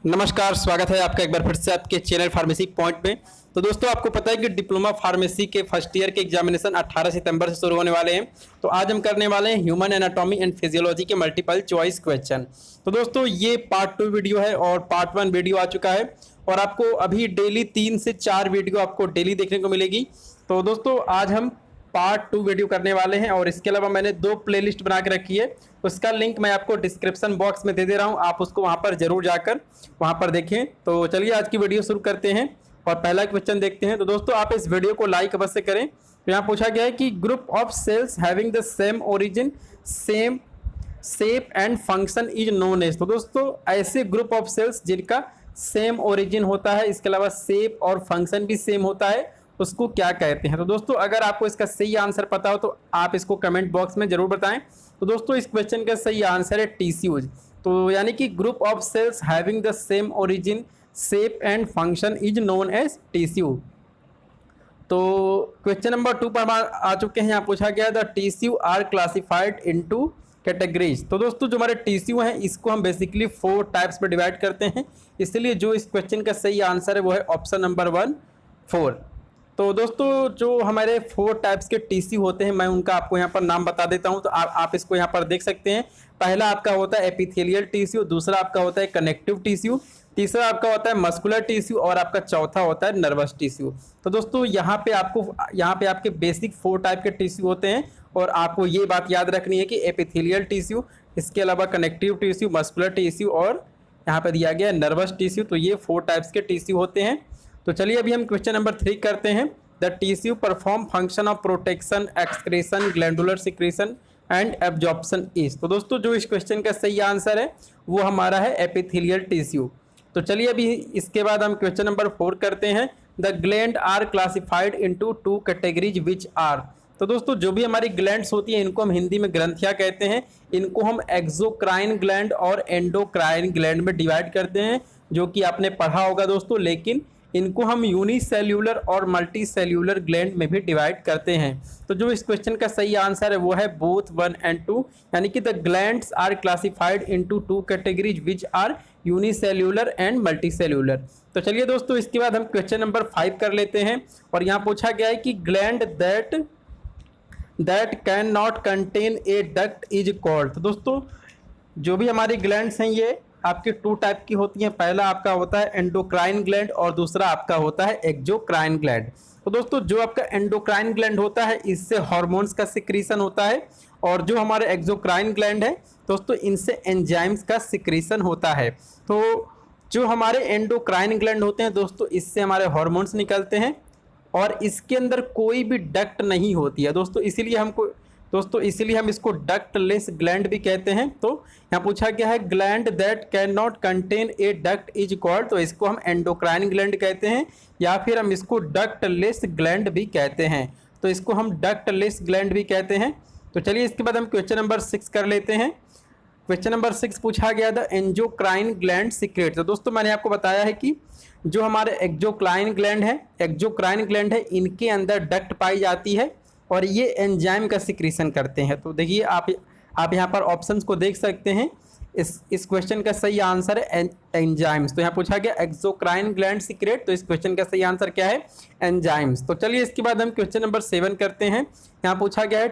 नमस्कार, स्वागत है आपका एक बार फिर से आपके चैनल फार्मेसी पॉइंट में। तो दोस्तों आपको पता है कि डिप्लोमा फार्मेसी के फर्स्ट ईयर के एग्जामिनेशन 18 सितंबर से शुरू होने वाले हैं। तो आज हम करने वाले हैं ह्यूमन एनाटॉमी एंड फिजियोलॉजी के मल्टीपल चॉइस क्वेश्चन। तो दोस्तों ये पार्ट 2 वीडियो है और पार्ट 1 वीडियो आ चुका है और आपको अभी डेली 3 से 4 वीडियो आपको डेली देखने को मिलेगी। तो दोस्तों आज हम पार्ट 2 वीडियो करने वाले हैं और इसके अलावा मैंने 2 प्लेलिस्ट बना के रखी है, उसका लिंक मैं आपको डिस्क्रिप्शन बॉक्स में दे दे रहा हूं, आप उसको वहां पर जरूर जाकर वहां पर देखें। तो चलिए आज की वीडियो शुरू करते हैं और पहला क्वेश्चन देखते हैं। तो दोस्तों आप इस वीडियो को लाइक अवश्य करें। तो यहाँ पूछा गया है कि group of cells having the same origin, same shape and function is known as. तो दोस्तों ऐसे ग्रुप ऑफ सेल्स जिनका सेम ओरिजिन होता है, इसके अलावा शेप और फंक्शन भी सेम होता है, उसको क्या कहते हैं। तो दोस्तों अगर आपको इसका सही आंसर पता हो तो आप इसको कमेंट बॉक्स में जरूर बताएं। तो दोस्तों इस क्वेश्चन का सही आंसर है टीसीयूज। तो यानी कि group of cells having the same origin, shape and function is known as TCU. तो क्वेश्चन नंबर 2 पर हम आ चुके हैं। यहाँ पूछा गया the TCU are classified into categories. तो दोस्तों जो हमारे टीसीयू हैं इसको हम बेसिकली 4 टाइप्स में डिवाइड करते हैं, इसलिए जो इस क्वेश्चन का सही आंसर है वो है ऑप्शन नंबर 1 4। तो दोस्तों जो हमारे 4 टाइप्स के टीसी होते हैं मैं उनका आपको यहाँ पर नाम बता देता हूँ। तो आप इसको यहाँ पर देख सकते हैं। पहला आपका होता है एपिथेलियल टीस्यू, दूसरा आपका होता है कनेक्टिव टीस्यू, तीसरा आपका होता है मस्कुलर टीस्यू और आपका चौथा होता है नर्वस टीस्यू। तो दोस्तों यहाँ पे आपके बेसिक 4 टाइप के टीस्यू होते हैं और आपको ये बात याद रखनी है कि एपिथेलियल टीस्यू, इसके अलावा कनेक्टिव टीस्यू, मस्कुलर टीस्यू और यहाँ पर दिया गया नर्वस टीस्यू। तो ये 4 टाइप्स के टीस्यू होते हैं। तो चलिए अभी हम क्वेश्चन नंबर 3 करते हैं। The tissue perform function of protection, excretion, glandular secretion and absorption is. तो दोस्तों जो इस क्वेश्चन का सही आंसर है वो हमारा है एपिथेलियल टीस्यू। तो चलिए अभी इसके बाद हम क्वेश्चन नंबर 4 करते हैं। The gland are classified into 2 categories which are. तो दोस्तों जो भी हमारी ग्लैंड्स होती हैं इनको हम हिंदी में ग्रंथियां कहते हैं। इनको हम एक्सोक्राइन ग्लैंड और एंडोक्राइन ग्लैंड में डिवाइड करते हैं, जो कि आपने पढ़ा होगा दोस्तों। लेकिन इनको हम यूनिसेल्यूलर और मल्टी सेल्यूलर ग्लैंड में भी डिवाइड करते हैं। तो जो इस क्वेश्चन का सही आंसर है वो है बोथ 1 एंड 2, यानी कि the glands are classified into 2 categories which are unicellular and multi cellular. तो चलिए दोस्तों इसके बाद हम क्वेश्चन नंबर 5 कर लेते हैं और यहाँ पूछा गया है कि gland that can not contain a duct is called. तो दोस्तों जो भी हमारी ग्लैंड्स हैं ये आपके 2 टाइप की होती हैं। पहला आपका होता है एंडोक्राइन ग्लैंड और दूसरा आपका होता है एक्सोक्राइन ग्लैंड। तो दोस्तों जो आपका एंडोक्राइन ग्लैंड होता है इससे हार्मोन्स का सिक्रीशन होता है और जो हमारे एक्सोक्राइन ग्लैंड है दोस्तों इनसे एंजाइम्स का सिक्रीशन होता है। तो जो हमारे एंडोक्राइन ग्लैंड होते हैं दोस्तों इससे हमारे हार्मोन्स निकलते हैं और इसके अंदर कोई भी डक्ट नहीं होती है दोस्तों, इसीलिए हम इसको डक्टलेस ग्लैंड भी कहते हैं। तो यहाँ पूछा गया है gland that can not contain a duct is called. तो इसको हम एंडोक्राइन ग्लैंड कहते हैं या फिर हम इसको डक्टलेस ग्लैंड भी कहते हैं। तो इसको हम डक्टलेस ग्लैंड भी कहते हैं। तो चलिए इसके बाद हम क्वेश्चन नंबर 6 कर लेते हैं। क्वेश्चन नंबर 6 पूछा गया था एंडोक्राइन ग्लैंड सीक्रेट। तो दोस्तों मैंने आपको बताया है कि जो हमारे एक्सोक्राइन ग्लैंड है इनके अंदर डक्ट पाई जाती है और ये एंजाइम का सिक्रीशन करते हैं। तो देखिए आप यहाँ पर ऑप्शंस को देख सकते हैं। इस क्वेश्चन का सही आंसर है एंजाइम्स। तो यहाँ पूछा गया एक्सोक्राइन ग्लैंड सीक्रेट, तो इस क्वेश्चन का सही आंसर क्या है एंजाइम्स। तो चलिए इसके बाद हम क्वेश्चन नंबर 7 करते हैं। यहाँ पूछा गया है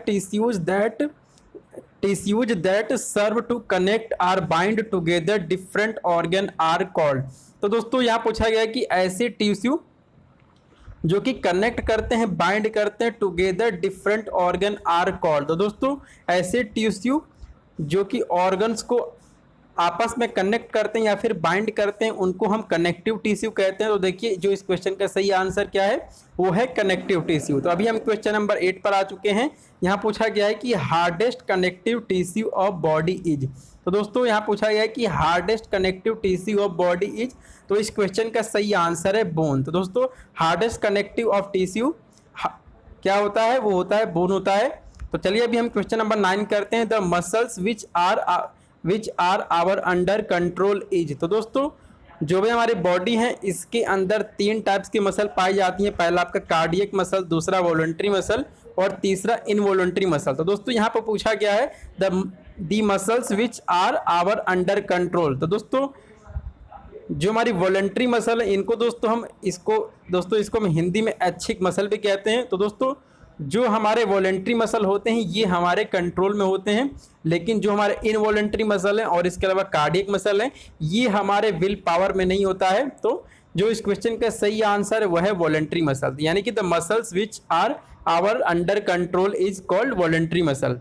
tissues that serve to connect or bind together different organ are called. तो दोस्तों यहाँ पूछा गया है कि ऐसे टिश्यू जो कि कनेक्ट करते हैं, बाइंड करते हैं together different organ are called. तो दोस्तों ऐसे टिश्यू जो कि ऑर्गन्स को आपस में कनेक्ट करते हैं या फिर बाइंड करते हैं उनको हम कनेक्टिव टिश्यू कहते हैं। तो देखिए जो इस क्वेश्चन का सही आंसर क्या है वो है कनेक्टिव टिश्यू। तो अभी हम क्वेश्चन नंबर 8 पर आ चुके हैं। यहाँ पूछा गया है कि hardest connective tissue of body is. तो दोस्तों यहाँ पूछा गया है कि hardest connective tissue of body is. तो इस क्वेश्चन का सही आंसर है बोन। तो दोस्तों हार्डेस्ट कनेक्टिव ऑफ टिश्यू क्या होता है, वो होता है बोन होता है। तो चलिए अभी हम क्वेश्चन नंबर 9 करते हैं। The muscles which are our under control is. तो दोस्तों जो भी हमारी बॉडी है इसके अंदर 3 टाइप्स की मसल पाई जाती हैं। पहला आपका कार्डियक मसल, दूसरा वॉलंटरी मसल और तीसरा इनवॉलंटरी मसल। तो दोस्तों यहाँ पर पूछा गया है the muscles which are our under control. तो दोस्तों जो हमारी वॉलंटरी मसल है इनको दोस्तों इसको हम हिंदी में ऐच्छिक मसल भी कहते हैं। तो दोस्तों जो हमारे वॉलंटरी मसल होते हैं ये हमारे कंट्रोल में होते हैं, लेकिन जो हमारे इनवॉलंटरी मसल हैं और इसके अलावा कार्डियक मसल हैं ये हमारे विल पावर में नहीं होता है। तो जो इस क्वेश्चन का सही आंसर है वह है वॉलंटरी मसल, यानी कि the muscles which are our under control is called voluntary muscle.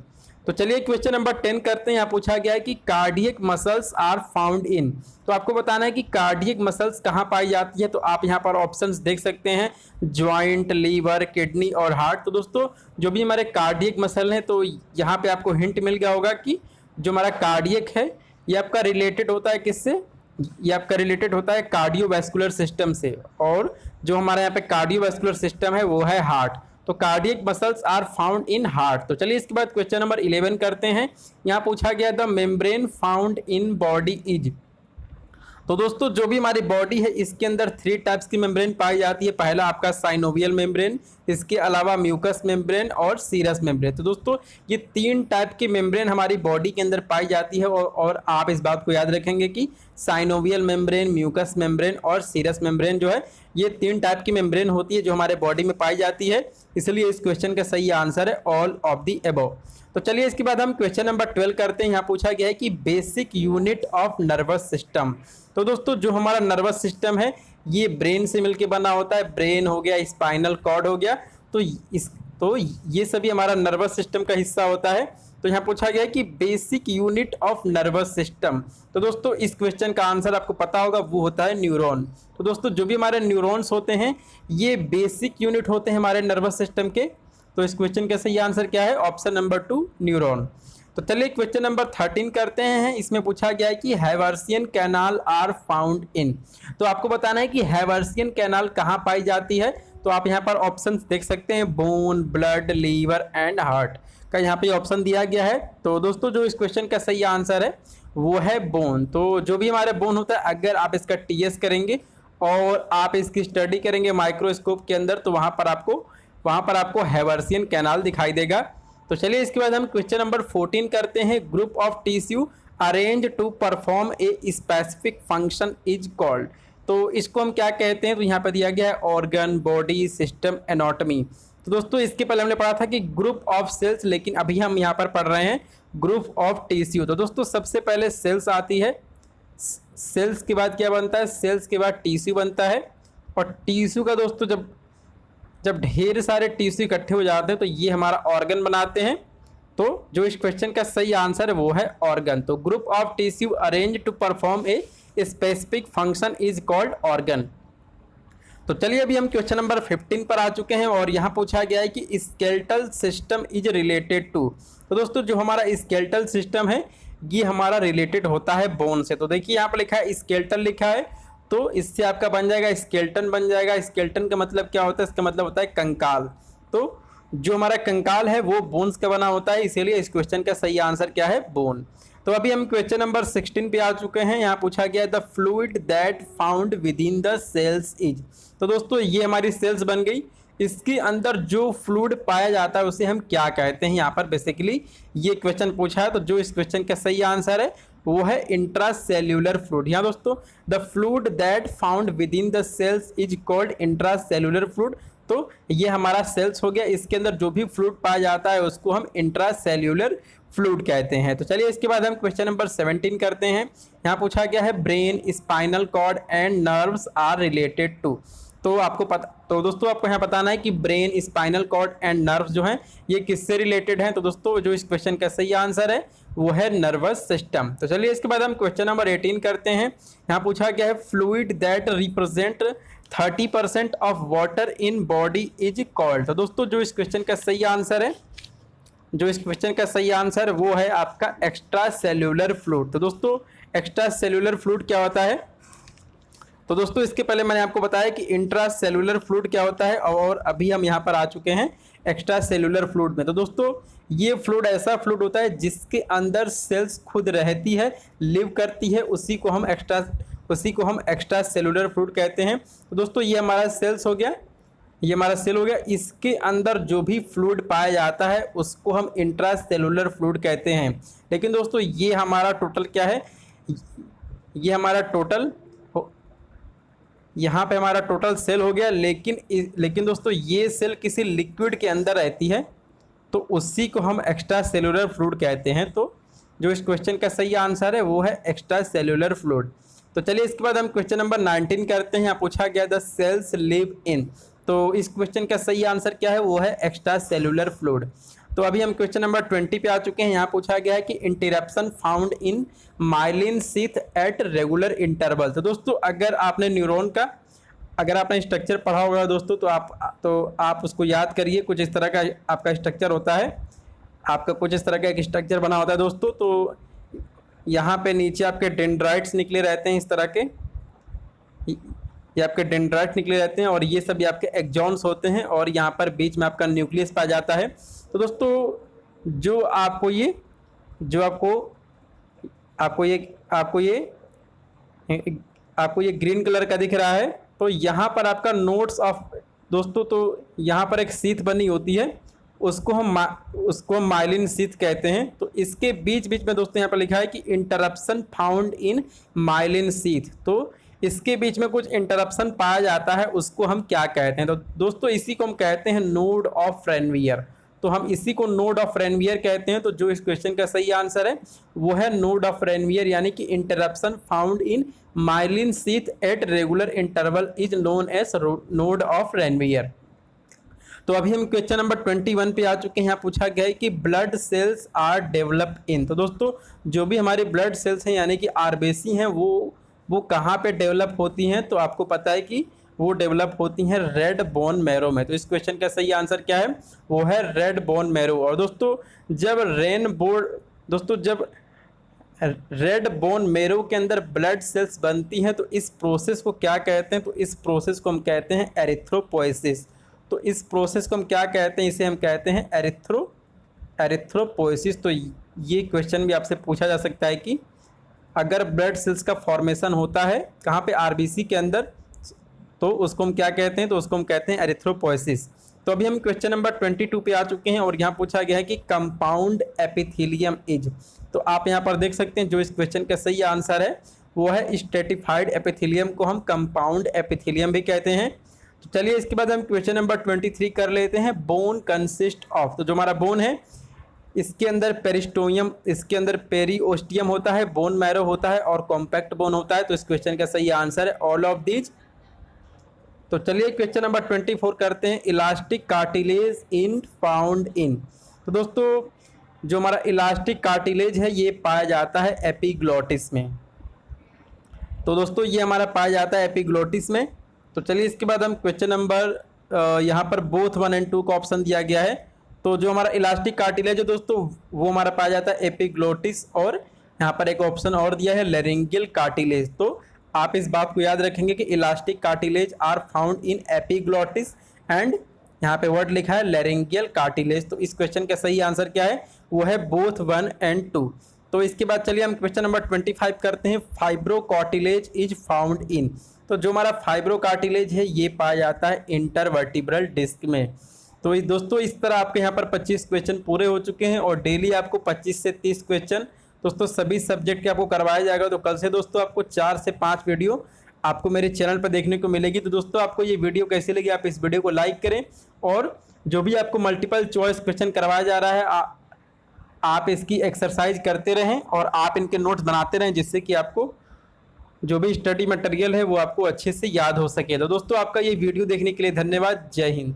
तो चलिए क्वेश्चन नंबर 10 करते हैं। यहाँ पूछा गया है कि cardiac muscles are found in. तो आपको बताना है कि कार्डियक मसल्स कहाँ पाई जाती है। तो आप यहाँ पर ऑप्शंस देख सकते हैं, ज्वाइंट, लीवर, किडनी और हार्ट। तो दोस्तों जो भी हमारे कार्डियक मसल हैं तो यहाँ पे आपको हिंट मिल गया होगा कि जो हमारा कार्डियक है ये आपका रिलेटेड होता है किससे, ये आपका रिलेटेड होता है कार्डियोवैस्कुलर सिस्टम से, और जो हमारे यहाँ पे कार्डियोवैस्कुलर सिस्टम है वो है हार्ट। तो cardiac muscles are found in heart. तो चलिए इसके बाद क्वेश्चन नंबर 11 करते हैं। यहाँ पूछा गया the membrane found in body is. तो दोस्तों जो भी हमारी बॉडी है इसके अंदर 3 टाइप्स की मेम्ब्रेन पाई जाती है। पहला आपका साइनोवियल मेम्ब्रेन, इसके अलावा म्यूकस मेम्ब्रेन और सीरस मेम्ब्रेन। तो दोस्तों ये 3 टाइप की मेम्ब्रेन हमारी बॉडी के अंदर पाई जाती है, और आप इस बात को याद रखेंगे कि साइनोवियल मेम्ब्रेन, म्यूकस मेम्ब्रेन और सीरस मेम्ब्रेन जो है ये 3 टाइप की मेम्ब्रेन होती है जो हमारे बॉडी में पाई जाती है। इसलिए इस क्वेश्चन का सही आंसर है ऑल ऑफ द अबव। तो चलिए इसके बाद हम क्वेश्चन नंबर 12 करते हैं। यहाँ पूछा गया है कि basic unit of nervous system. तो दोस्तों जो हमारा नर्वस सिस्टम है ये ब्रेन से मिलकर बना होता है। ब्रेन हो गया, स्पाइनल कॉर्ड हो गया, तो ये सभी हमारा नर्वस सिस्टम का हिस्सा होता है। तो यहाँ पूछा गया है कि basic unit of nervous system. तो दोस्तों इस क्वेश्चन का आंसर आपको पता होगा, वो होता है न्यूरॉन। तो दोस्तों जो भी हमारे न्यूरॉन्स होते हैं ये बेसिक यूनिट होते हैं हमारे नर्वस सिस्टम के। तो इस क्वेश्चन का सही आंसर क्या है, ऑप्शन नंबर 2 न्यूरॉन। तो चलिए क्वेश्चन नंबर 13 करते हैं। इसमें पूछा गया है कि Haversian canal are found in. तो आपको बताना है कि हैवर्सियन कैनाल कहाँ पाई जाती है। तो आप यहाँ पर ऑप्शंस देख सकते हैं, bone, blood, liver and heart का यहाँ पे ऑप्शन दिया गया है। तो दोस्तों जो इस क्वेश्चन का सही आंसर है वो है बोन। तो जो भी हमारे बोन होता है अगर आप इसका टीएस करेंगे और आप इसकी स्टडी करेंगे माइक्रोस्कोप के अंदर तो वहाँ पर आपको हैवर्सियन कैनाल दिखाई देगा। तो चलिए इसके बाद हम क्वेश्चन नंबर 14 करते हैं। Group of tissue arrange to perform a specific function is called. तो इसको हम क्या कहते हैं, तो यहाँ पर दिया गया है ऑर्गन, बॉडी, सिस्टम, एनाटॉमी। तो दोस्तों इसके पहले हमने पढ़ा था कि ग्रुप ऑफ सेल्स, लेकिन अभी हम यहाँ पर पढ़ रहे हैं ग्रुप ऑफ टिश्यू। तो दोस्तों सबसे पहले सेल्स आती है, सेल्स के बाद क्या बनता है, सेल्स के बाद टिश्यू बनता है, और टिश्यू का दोस्तों जब ढेर सारे टिश्यू इकट्ठे हो जाते हैं तो ये हमारा ऑर्गन बनाते हैं। तो जो इस क्वेश्चन का सही आंसर है वो है ऑर्गन। तो group of tissue arrange to perform a specific function is called organ. तो चलिए अभी हम क्वेश्चन नंबर 15 पर आ चुके हैं, और यहाँ पूछा गया है कि skeletal system is related to. तो दोस्तों जो हमारा स्केलेटल सिस्टम है ये हमारा रिलेटेड होता है बोन से। तो देखिए यहाँ पर लिखा है स्केलेटल लिखा है, तो इससे आपका बन जाएगा स्केलेटन बन जाएगा। स्केलेटन का मतलब क्या होता है, इसका मतलब होता है कंकाल। तो जो हमारा कंकाल है वो बोन्स का बना होता है, इसीलिए इस क्वेश्चन का सही आंसर क्या है, बोन। तो अभी हम क्वेश्चन नंबर 16 पे आ चुके हैं। यहाँ पूछा गया है the fluid that found with in the cells is. तो दोस्तों ये हमारी सेल्स बन गई, इसके अंदर जो फ्लूइड पाया जाता है उसे हम क्या कहते हैं, यहाँ पर बेसिकली ये क्वेश्चन पूछा है। तो जो इस क्वेश्चन का सही आंसर है वो है इंट्रासेल्यूलर फ्लूइड। यहाँ दोस्तों the fluid that found with in the cells is called intracellular fluid. तो ये हमारा सेल्स हो गया, इसके अंदर जो भी फ्लूइड पाया जाता है उसको हम इंट्रासेल्यूलर फ्लूइड कहते हैं। तो चलिए इसके बाद हम क्वेश्चन नंबर 17 करते हैं। यहाँ पूछा गया है brain, spinal cord and nerves are related to. तो दोस्तों आपको यहाँ बताना है कि brain, spinal cord and nerves जो हैं ये किससे रिलेटेड हैं। तो दोस्तों जो इस क्वेश्चन का सही आंसर है वो है नर्वस सिस्टम। तो चलिए इसके बाद हम क्वेश्चन नंबर 18 करते हैं। यहाँ पूछा गया है fluid that represent 30% of water in body is called. तो दोस्तों जो इस क्वेश्चन का सही आंसर वो है आपका एक्स्ट्रा सेल्यूलर फ्लूइड। तो दोस्तों एक्स्ट्रा सेल्यूलर फ्लूइड क्या होता है, तो दोस्तों इसके पहले मैंने आपको बताया कि इंट्रा सेल्यूलर फ्लूइड क्या होता है, और अभी हम यहाँ पर आ चुके हैं एक्स्ट्रा सेल्यूलर फ्लूइड में। तो दोस्तों ये फ्लूइड ऐसा फ्लूइड होता है जिसके अंदर सेल्स खुद रहती है, लिव करती है, उसी को हम एक्स्ट्रा सेल्यूलर फ्लूइड कहते हैं। तो दोस्तों ये हमारा सेल्स हो गया, ये हमारा सेल हो गया, इसके अंदर जो भी फ्लूइड पाया जाता है उसको हम इंट्रा सेल्यूलर फ्लूइड कहते हैं। लेकिन दोस्तों ये हमारा टोटल क्या है, ये हमारा टोटल यहाँ पे हमारा टोटल सेल हो गया, लेकिन दोस्तों ये सेल किसी लिक्विड के अंदर रहती है, तो उसी को हम एक्स्ट्रा सेलुलर फ्लूइड कहते हैं। तो जो इस क्वेश्चन का सही आंसर है वो है एक्स्ट्रा सेलुलर फ्लूइड। तो चलिए इसके बाद हम क्वेश्चन नंबर 19 करते हैं। यहाँ पूछा गया द सेल्स लिव इन, तो इस क्वेश्चन का सही आंसर क्या है, वो है एक्स्ट्रा सेलुलर फ्लूइड। तो अभी हम क्वेश्चन नंबर 20 पे आ चुके हैं। यहाँ पूछा गया है कि interruption found in myelin sheath at regular interval. तो दोस्तों अगर आपने न्यूरॉन का स्ट्रक्चर पढ़ा होगा दोस्तों, तो आप उसको याद करिए। कुछ इस तरह का आपका स्ट्रक्चर होता है, आपका कुछ इस तरह का एक स्ट्रक्चर बना होता है दोस्तों। तो यहाँ पे नीचे आपके डेंड्राइट्स निकले रहते हैं इस तरह के, ये आपके डेंड्राइट्स निकले रहते हैं और ये सभी आपके एक्सॉन्स होते हैं और यहाँ पर बीच में आपका न्यूक्लियस पाया जाता है। तो दोस्तों जो आपको ये ग्रीन कलर का दिख रहा है, तो यहाँ पर आपका नोड्स ऑफ दोस्तों, तो यहाँ पर एक शीथ बनी होती है, उसको हम माइलिन शीथ कहते हैं। तो इसके बीच बीच में दोस्तों यहाँ पर लिखा है कि interruption found in myelin sheath, तो इसके बीच में कुछ इंटरप्शन पाया जाता है, उसको हम क्या कहते हैं। तो दोस्तों इसी को हम कहते हैं नोड ऑफ रेनवियर। तो हम इसी को नोड ऑफ रेनवियर कहते हैं। तो जो इस क्वेश्चन का सही आंसर है वो है नोड ऑफ रेनवियर, यानी कि interruption found in myelin sheath at regular interval is known as node of Ranvier. तो अभी हम क्वेश्चन नंबर 21 पे आ चुके हैं। यहाँ पूछा गया है कि blood cells are developed in. तो दोस्तों जो भी हमारे ब्लड सेल्स हैं यानी कि आरबीसी हैं वो कहाँ पे डेवलप होती हैं, तो आपको पता है कि वो डेवलप होती हैं रेड बोन मैरो में। तो इस क्वेश्चन का सही आंसर क्या है, वो है रेड बोन मैरो। और दोस्तों जब रेड बोन मैरो के अंदर ब्लड सेल्स बनती हैं, तो इस प्रोसेस को क्या कहते हैं, तो इस प्रोसेस को हम कहते हैं एरिथ्रोपोइसिस। तो इस प्रोसेस को हम क्या कहते हैं, इसे हम कहते हैं एरिथ्रोपोइसिस। तो ये क्वेश्चन भी आपसे पूछा जा सकता है कि अगर ब्लड सेल्स का फॉर्मेशन होता है कहाँ पे, आरबीसी के अंदर, तो उसको हम क्या कहते हैं, तो उसको हम कहते हैं एरिथ्रोपोइसिस। तो अभी हम क्वेश्चन नंबर 22 पे आ चुके हैं और यहाँ पूछा गया है कि कंपाउंड एपिथेलियम इज। तो आप यहाँ पर देख सकते हैं जो इस क्वेश्चन का सही आंसर है वो है स्ट्रेटिफाइड एपिथेलियम को हम कंपाउंड एपिथेलियम भी कहते हैं। तो चलिए इसके बाद हम क्वेश्चन नंबर 23 कर लेते हैं। बोन कंसिस्ट ऑफ, तो जो हमारा बोन है इसके अंदर पेरिस्टोमियम, इसके अंदर पेरिओस्टियम होता है, बोन मैरो होता है और कॉम्पैक्ट बोन होता है। तो इस क्वेश्चन का सही आंसर है ऑल ऑफ दीज। तो चलिए क्वेश्चन नंबर 24 करते हैं। Elastic cartilage in found in. तो दोस्तों जो हमारा इलास्टिक कार्टिलेज है ये पाया जाता है एपिग्लोटिस में। तो दोस्तों ये हमारा पाया जाता है एपिग्लोटिस में। तो चलिए इसके बाद हम क्वेश्चन नंबर यहाँ पर बोथ 1 और 2 का ऑप्शन दिया गया है। तो जो हमारा इलास्टिक कार्टिलेज है दोस्तों वो हमारा पाया जाता है एपिग्लोटिस, और यहाँ पर एक ऑप्शन और दिया है लेरिंगियल कार्टिलेज। तो आप इस बात को याद रखेंगे कि elastic cartilage are found in epiglottis and यहाँ पे वर्ड लिखा है लेरिंगियल कार्टिलेज। तो इस क्वेश्चन का सही आंसर क्या है, वो है बोथ 1 और 2। तो इसके बाद चलिए हम क्वेश्चन नंबर 25 करते हैं। Fibro cartilage is found in. तो जो हमारा फाइब्रो कार्टिलेज है ये पाया जाता है इंटरवर्टिब्रल डिस्क में। तो दोस्तों इस तरह आपके यहाँ पर 25 क्वेश्चन पूरे हो चुके हैं और डेली आपको 25 से 30 क्वेश्चन दोस्तों सभी सब्जेक्ट के आपको करवाया जाएगा। तो कल से दोस्तों आपको 4 से 5 वीडियो आपको मेरे चैनल पर देखने को मिलेगी। तो दोस्तों आपको ये वीडियो कैसी लगी, आप इस वीडियो को लाइक करें और जो भी आपको मल्टीपल चॉइस क्वेश्चन करवाया जा रहा है आप इसकी एक्सरसाइज करते रहें और आप इनके नोट्स बनाते रहें, जिससे कि आपको जो भी स्टडी मटेरियल है वो आपको अच्छे से याद हो सके। तो दोस्तों आपका ये वीडियो देखने के लिए धन्यवाद। जय हिंद।